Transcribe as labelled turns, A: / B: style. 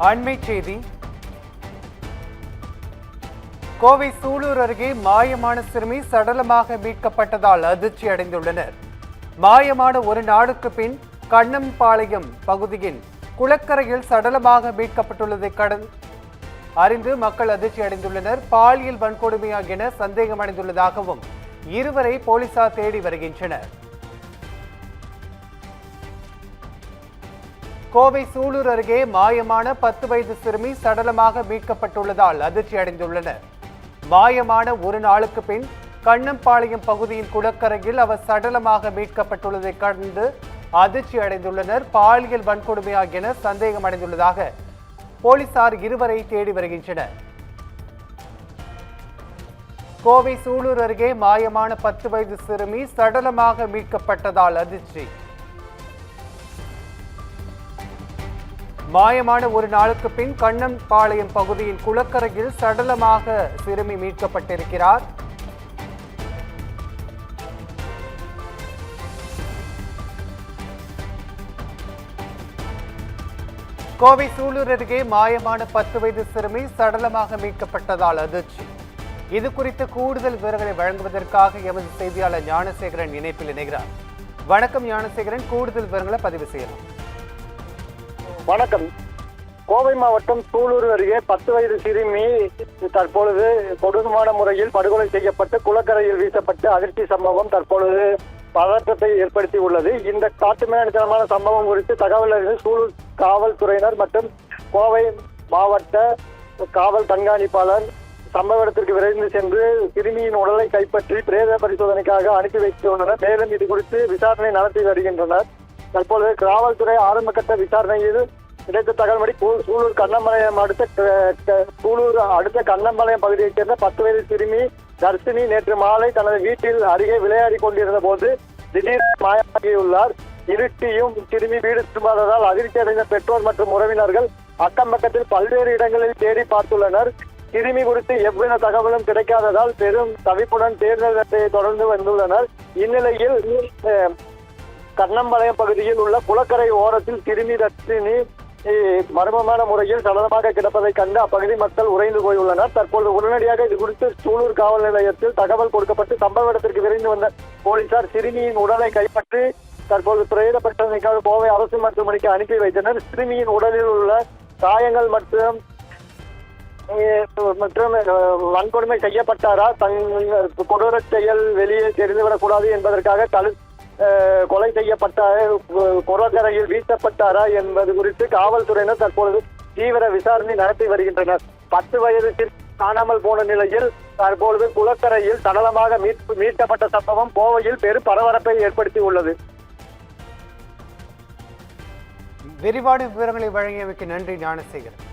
A: அண்மை செய்தி. கோவை சூலூர் அருகே மாயமான சிறுமி சடலமாக மீட்கப்பட்டதால் அதிர்ச்சி அடைந்துள்ளனர். மாயமான ஒரு நாளுக்கு பின் கண்ணம்பாளையம் பகுதியின் குளக்கரையில் சடலமாக மீட்கப்பட்டுள்ளதை அறிந்து மக்கள் அதிர்ச்சி அடைந்துள்ளனர். பாலியல் வன்கொடுமையா என சந்தேகம் அடைந்துள்ளதாகவும் இருவரை போலீசார் தேடி வருகின்றனர். கோவை சூலூர் அருகே மாயமான 10 வயது சிறுமி சடலமாக மீட்கப்பட்டுள்ளதால் அதிர்ச்சி அடைந்துள்ளனர். மாயமான ஒரு நாளுக்கு பின் கண்ணம்பாளையம் பகுதியின் குளக்கரையில் அவர் சடலமாக மீட்கப்பட்டுள்ளதை கண்டு அதிர்ச்சி அடைந்துள்ளனர். பாலியல் வன்கொடுமையா என சந்தேகம் அடைந்துள்ளதாக போலீசார் இருவரை தேடி வருகின்றனர். கோவை சூலூர் அருகே மாயமான 10 வயது சிறுமி சடலமாக மீட்கப்பட்டதால் அதிர்ச்சி. மாயமான ஒரு நாளுக்கு பின் கண்ணம்பாளையம் பகுதியின் குளக்கரையில் சடலமாக சிறுமி மீட்கப்பட்டிருக்கிறார். கோவை சூலூர் அருகே மாயமான 10 வயது சிறுமி சடலமாக மீட்கப்பட்டதால் அதிர்ச்சி. இது குறித்து கூடுதல் விவரங்களை வழங்குவதற்காக எமது செய்தியாளர் ஞானசேகரன் இணைப்பில் இணைகிறார். வணக்கம் ஞானசேகரன், கூடுதல் விவரங்களை பதிவு செய்யலாம்.
B: வணக்கம். கோவை மாவட்டம் சூலூர் அருகே 10 வயது சிறுமி தற்பொழுது கொடூரமான முறையில் படுகொலை செய்யப்பட்டு குளக்கரையில் வீசப்பட்டு அதிர்ச்சி சம்பவம் தற்பொழுது பதற்றத்தை ஏற்படுத்தி உள்ளது. இந்த காட்டுமிராண்டித்தனமான சம்பவம் குறித்து தகவல் அறிந்து சூலூர் காவல்துறையினர் மற்றும் கோவை மாவட்ட காவல் கண்காணிப்பாளர் சம்பவ இடத்திற்கு விரைந்து சென்று சிறுமியின் உடலை கைப்பற்றி பிரேத பரிசோதனைக்காக அனுப்பி வைத்துள்ளனர். மேலும் இது குறித்து விசாரணை நடத்தி வருகின்றனர். தற்பொழுது காவல்துறை ஆரம்பகட்ட விசாரணையில் கிடைத்த தகவல்படி சூலூர் கண்ணம்பாளையம் அடுத்த கண்ணம்பாளையம் பகுதியைச் சேர்ந்த 10 வயது சிறுமி தர்ஷினி நேற்று மாலை தனது வீட்டில் அருகே விளையாடி கொண்டிருந்த போது திடீர் மாயமாகியுள்ளார். இருட்டியும் சிறுமி வீடு திரும்பாததால் அதிர்ச்சி அடைந்த பெற்றோர் மற்றும் உறவினர்கள் அக்கம் பக்கத்தில் பல்வேறு இடங்களில் தேடி பார்த்துள்ளனர். சிறுமி குறித்து எவ்வித தகவலும் கிடைக்காததால் பெரும் தவிப்புடன் தேர்தல் வேட்டையை தொடர்ந்து வந்துள்ளனர். இந்நிலையில் கண்ணம்பாளையம் பகுதியில் உள்ள குளக்கரை ஓரத்தில் சிறுமி தர்ஷினி மர்மமான முறையில் சடலமாக கிடப்பதை கண்டு அப்பகுதி மக்கள் உறைந்து போயுள்ளனர். தற்போது உடனடியாக இது குறித்து சூலூர் காவல் நிலையத்தில் தகவல் கொடுக்கப்பட்டு சம்பவ இடத்திற்கு விரைந்து வந்த போலீசார் சிறுமியின் உடலை கைப்பற்றி தற்போது பிரேத பரிசோதனைக்காக கோவை அரசு மருத்துவமனைக்கு அனுப்பி வைத்தனர். சிறுமியின் உடலில் உள்ள காயங்கள் மற்றும் வன்கொடுமை செய்யப்பட்டாரா, கொடூர செயல் வெளியே தெரிந்துவிடக்கூடாது என்பதற்காக கொலை செய்யப்பட்ட குளக்கரையில் வீசப்பட்டாரா என்பது குறித்து காவல்துறையினர் தற்பொழுது தீவிர விசாரணை நடத்தி வருகின்றனர். 10 வயது காணாமல் போன நிலையில் தற்பொழுது குளக்கரையில் சடலமாக மீட்கப்பட்ட சம்பவம் கோவையில் பெரும் பரபரப்பை ஏற்படுத்தி உள்ளது.
A: விரிவான விவரங்களை வழங்கியமைக்கு நன்றி ஞானசேகரன்.